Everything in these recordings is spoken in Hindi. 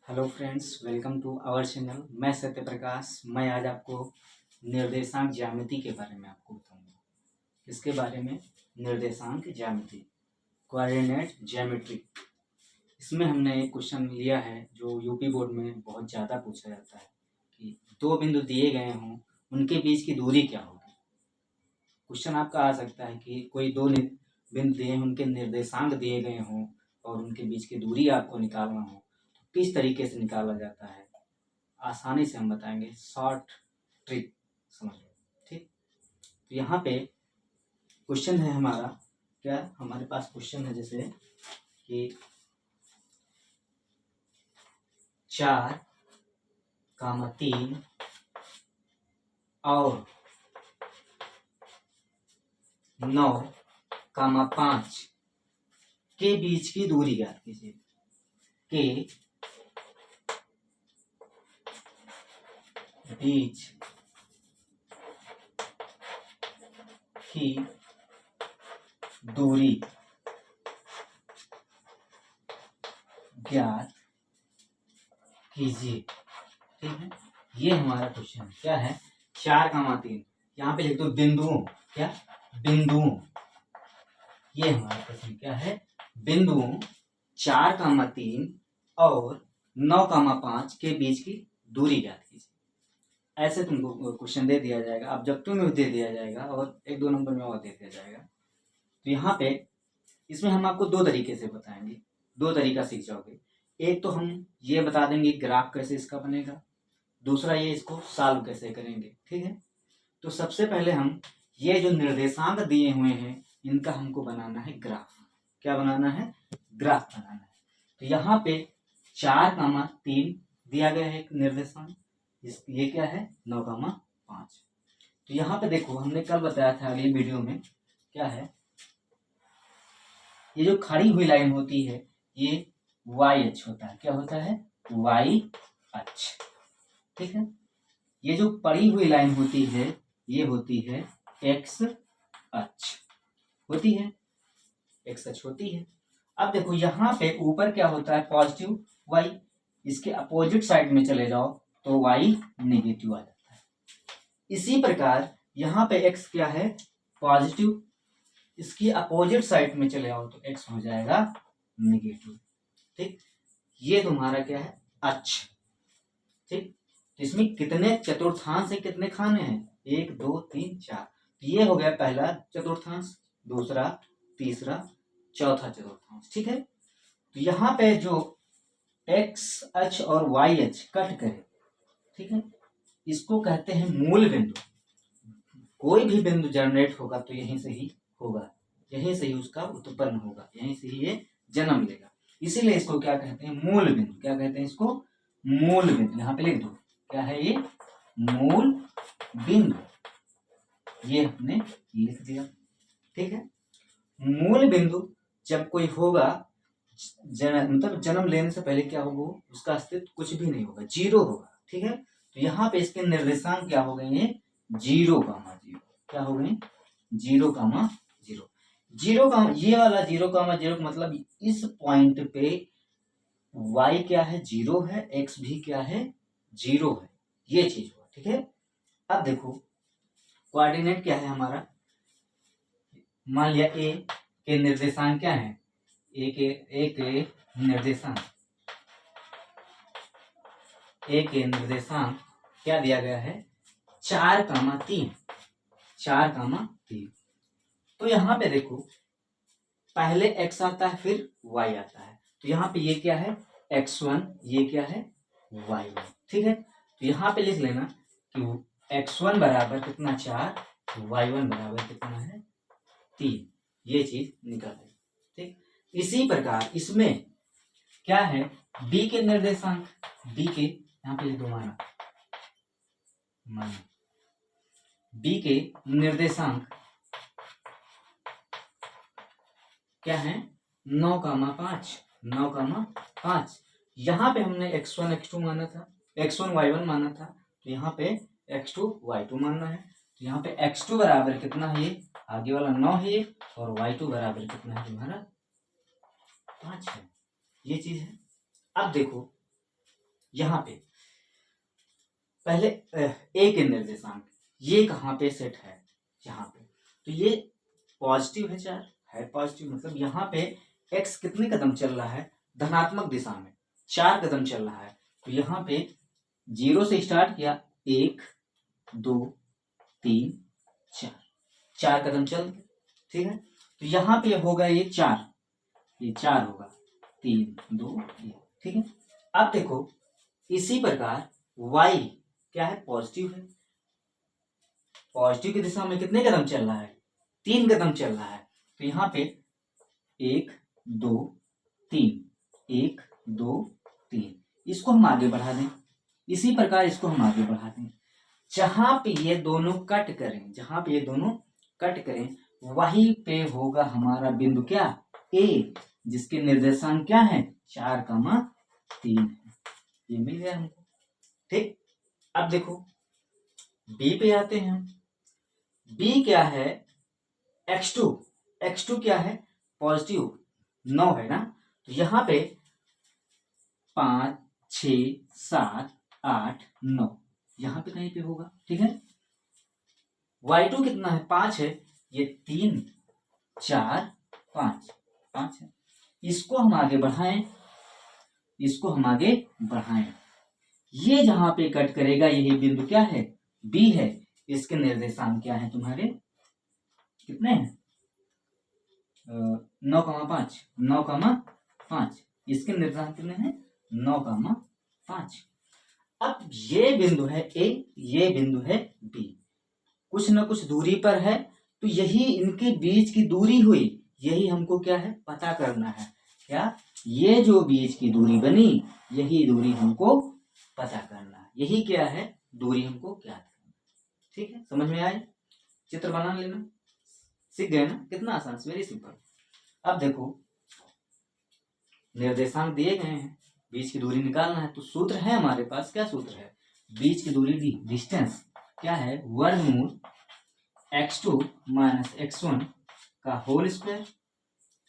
Hello friends, welcome to our channel. मैं सत्य प्रकाश। मैं आज आपको निर्देशांक ज्यामिति के बारे में आपको बताऊंगा। इसके बारे में निर्देशांक ज्यामिति, कोऑर्डिनेट ज्योमेट्री। इसमें हमने एक क्वेश्चन लिया है जो यूपी बोर्ड में बहुत ज़्यादा पूछा जाता है कि दो बिंदु दिए गए हों, उनके बीच की दूरी क्या होगी। क्वेश्चन आपका आ सकता है कि कोई दो बिंदु दिए हैं, उनके निर्देशांक दिए गए हों और उनके बीच की दूरी आपको निकालना हो, तो किस तरीके से निकाला जाता है। आसानी से हम बताएंगे, शॉर्ट ट्रिक समझ लो। ठीक, तो यहाँ पे क्वेश्चन है हमारा, क्या हमारे पास क्वेश्चन है जैसे कि 4,3 और 9,5 के बीच की दूरी ज्ञात कीजिए। के बीच की दूरी ज्ञात कीजिए। ठीक है, ये हमारा क्वेश्चन क्या है। 4,3 यहाँ पे लिख दो बिंदुओं, क्या बिंदुओं। ये हमारा प्रश्न क्या है, बिंदुओं 4,3 और 9,5 के बीच की दूरी ज्ञात कीजिए। ऐसे तुमको क्वेश्चन दे दिया जाएगा, ऑब्जेक्टिव में दे दिया जाएगा और एक दो नंबर में और दे दिया जाएगा। तो यहाँ पे इसमें हम आपको दो तरीके से बताएंगे, दो तरीका सीख जाओगे। एक तो हम ये बता देंगे ग्राफ कैसे इसका बनेगा, दूसरा ये इसको सॉल्व कैसे करेंगे। ठीक है, तो सबसे पहले हम ये जो निर्देशांक दिए हुए हैं इनका हमको बनाना है ग्राफ। क्या बनाना है, ग्राफ बनाना है। तो यहाँ पे 4,3 दिया गया है एक निर्देशांक, ये क्या है 9,5। तो यहाँ पे देखो, हमने कल बताया था अगली वीडियो में, क्या है ये जो खड़ी हुई लाइन होती है ये वाई अक्ष होता है। क्या होता है, वाई अक्ष। ठीक है, ये जो पड़ी हुई लाइन होती है ये होती है एक्स अक्ष होती है, एक्स अक्ष होती है। अब देखो यहाँ पे ऊपर क्या होता है, पॉजिटिव वाई, इसके अपोजिट साइड में चले जाओ तो वाई नेगेटिव आ जाता है। इसी प्रकार यहाँ पे एक्स क्या है, पॉजिटिव, इसकी अपोजिट साइड में चले आओ तो एक्स हो जाएगा नेगेटिव। ठीक, ये तुम्हारा क्या है, अक्ष। ठीक, तो इसमें कितने चतुर्थांश है, कितने खाने हैं, 1 2 3 4। तो ये हो गया पहला चतुर्थांश, दूसरा, तीसरा, चौथा चतुर्थांश। ठीक है, तो यहाँ पे जो एक्स अक्ष और वाई अक्ष कट करे, ठीक है, इसको कहते हैं मूल बिंदु। कोई भी बिंदु जनरेट होगा तो यहीं से ही होगा, यहीं से ही उसका उत्पन्न होगा, यहीं से ही ये जन्म लेगा। इसीलिए इसको क्या कहते हैं, मूल बिंदु। क्या कहते हैं इसको, मूल बिंदु। यहाँ पे लिख दो, क्या है ये, मूल बिंदु। ये हमने लिख दिया। ठीक है, मूल बिंदु जब कोई होगा, मतलब जन्म लेने से पहले क्या होगा, उसका अस्तित्व कुछ भी नहीं होगा, जीरो होगा। ठीक है, तो यहाँ पे इसके निर्देशांक क्या हो गए, 0,0। क्या हो गए, 0,0। जीरो का ये वाला 0,0 मतलब इस पॉइंट पे y क्या है, 0 है, x भी क्या है, 0 है। ये चीज हुआ। ठीक है, अब देखो कोऑर्डिनेट क्या है हमारा, मान लिया a के निर्देशांक क्या है, a के निर्देशांक क्या दिया गया है, 4,3। 4,3। तो यहाँ पे देखो पहले x आता है फिर y आता है, तो यहाँ पे ये क्या है, x1, ये क्या है, y1। ठीक है, तो यहाँ पे लिख लेना कि x1 बराबर कितना, 4, y1 बराबर कितना है, 3। ये चीज निकल गई। ठीक, इसी प्रकार इसमें क्या है, b के निर्देशांक, b के यहाँ पे लिख दो माना b के निर्देशांक क्या है, 9,5। 9,5। यहाँ पे हमने x1 x2 माना था, x1 y1 माना था, तो यहाँ पे x2 y2 मानना है। तो यहाँ पे x2 बराबर कितना है, ये आगे वाला 9 है ये, और y2 बराबर कितना है तुम्हारा, 5 है। ये चीज है। अब देखो यहाँ पे पहले ए के निर्देशांक ये कहाँ पे सेट है, यहाँ पे, तो ये पॉजिटिव है, 4 है पॉजिटिव, मतलब यहाँ पे एक्स कितने कदम चल रहा है, धनात्मक दिशा में 4 कदम चल रहा है। तो यहाँ पे 0 से स्टार्ट किया, 1 2 3 4, 4 कदम चल, ठीक है। तो यहाँ पे होगा ये 4, ये 4 होगा, 3 2 1, ठीक है। अब देखो इसी प्रकार y क्या है, पॉजिटिव है, पॉजिटिव की दिशा में कितने कदम चल रहा है, 3 कदम चल रहा है। तो यहाँ पे 1 2 3, 1 2 3, इसको हम आगे बढ़ा दें, इसी प्रकार इसको हम आगे बढ़ा दें। जहां पे ये दोनों कट करें, जहां पे ये दोनों कट करें वहीं पे होगा हमारा बिंदु क्या, ए, जिसके निर्देशांक क्या है, 4,3 है। ये मिल गया हमको, ठीक। अब देखो बी पे आते हैं। बी क्या है, x2, x2 क्या है, पॉजिटिव 9 है ना। तो यहाँ पे 5 6 7 8 9 यहाँ पे कहीं पे होगा, ठीक है। y2 कितना है, 5 है, ये 3 4 5 5 है। इसको हम आगे बढ़ाएं, इसको हम आगे बढ़ाएं, ये जहां पे कट करेगा यही बिंदु क्या है, बी है। इसके निर्देशांक क्या है तुम्हारे, कितने हैं, 9,5 9,5, इसके निर्देशांक कितने हैं, 9,5। अब ये बिंदु है ए, ये बिंदु है बी, कुछ न कुछ दूरी पर है, तो यही इनके बीच की दूरी हुई, यही हमको क्या है पता करना है। क्या, ये जो बीच की दूरी बनी यही दूरी हमको पता करना है, यही क्या है दूरी हमको ज्ञात करना, ठीक है। समझ में आए, चित्र बना लेना, सीख गए ना, कितना आसान, वेरी सिंपल। अब देखो निर्देशांक दिए गए हैं, बीच की दूरी निकालना है, तो सूत्र है हमारे पास, क्या सूत्र है, बीच की दूरी डी, डिस्टेंस क्या है, वर्गमूल x2 माइनस x1 का whole square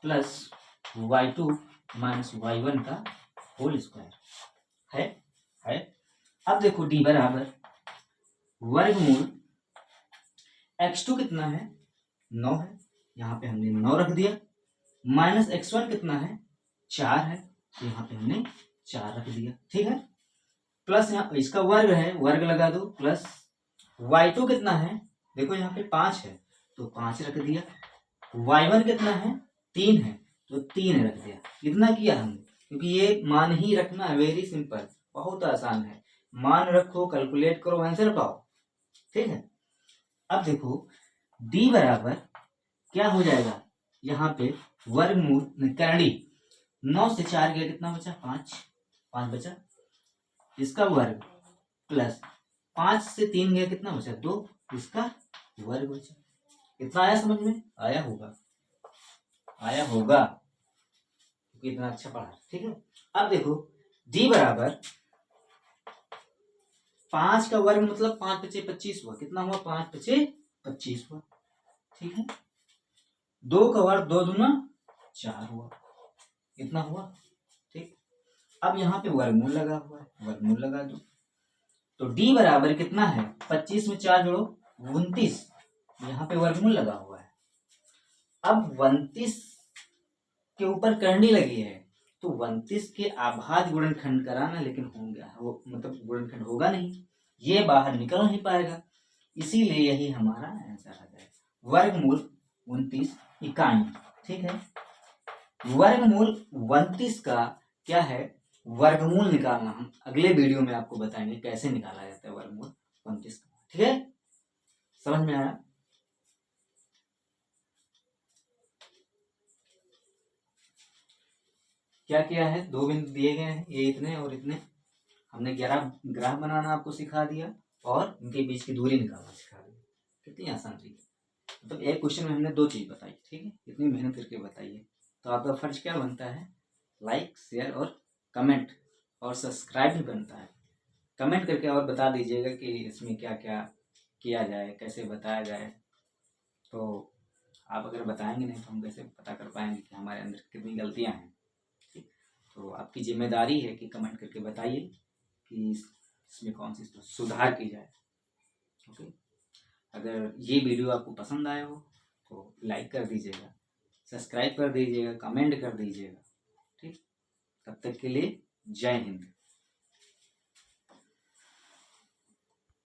plus y2 minus y1 का होल स्क्वायर है। अब देखो d बराबर वर्गमूल x2 कितना है, 9 है, यहाँ पे हमने 9 रख दिया, माइनस x1 कितना है, 4 है, तो यहाँ पे हमने 4 रख दिया, ठीक है। प्लस यहाँ इसका वर्ग है, वर्ग लगा दो, प्लस y2 कितना है, देखो यहाँ पे 5 है तो 5 रख दिया, y1 कितना है, 3 है तो 3 रख दिया। कितना किया हमने, क्योंकि ये मान ही रखना है, वेरी सिंपल, बहुत आसान है, मान रखो, कैलकुलेट करो, आंसर पाओ, ठीक है। अब देखो d बराबर क्या हो जाएगा, यहाँ पे वर्गमूल करड़ी, 9 से 4 गया कितना बचा, 5 बचा, इसका वर्ग प्लस 5 से 3 गया कितना बचा, 2, इसका वर्ग बचा। इतना आया समझ में, आया होगा क्योंकि इतना अच्छा पढ़ा, ठीक है। अब देखो d बराबर 5 का वर्ग मतलब 5 पचे 25 हुआ, कितना हुआ, 5 पचे 25 हुआ, ठीक है। 2 का वर्ग 2 दूना 4 हुआ, इतना हुआ, ठीक। अब यहाँ पे वर्गमूल लगा हुआ है, वर्गमूल लगा दो, तो d बराबर कितना है, 25 में 4 जोड़ो 29, यहाँ पे वर्गमूल लगा हुआ है। अब 29 के ऊपर करनी लगी है, तो 29 के आभाज्य गुणनखंड कराना, लेकिन हो मतलब गुणनखंड होगा नहीं, ये बाहर निकल नहीं पाएगा, इसीलिए यही हमारा आंसर आ जाएगा, वर्गमूल 29 इकाई, ठीक है। वर्गमूल 29 का क्या है, वर्गमूल निकालना हम अगले वीडियो में आपको बताएंगे कैसे निकाला जाता है वर्गमूल 29 का, ठीक है। समझ में आया, क्या किया है, 2 बिंदु दिए गए हैं, ये इतने और इतने, हमने ग्राफ बनाना आपको सिखा दिया और इनके बीच की दूरी निकालना सिखा दिया, कितनी आसान चीज, मतलब एक क्वेश्चन में हमने 2 चीज बताई, ठीक है। इतनी मेहनत करके बताइए, तो आपका फर्ज क्या बनता है, लाइक शेयर और कमेंट और सब्सक्राइब भी बनता है, कमेंट करके और बता दीजिएगा कि इसमें क्या क्या किया जाए, कैसे बताया जाए, तो आप अगर बताएंगे नहीं तो हम कैसे पता कर पाएंगे कि हमारे अंदर कितनी गलतियां हैं, ठीक। तो आपकी जिम्मेदारी है कि कमेंट करके बताइए कि इसमें कौन सी सुधार की जाए। ओके, अगर ये वीडियो आपको पसंद आया हो तो लाइक कर दीजिएगा, सब्सक्राइब कर दीजिएगा, कमेंट कर दीजिएगा। ठीक, तब तक के लिए जय हिंद।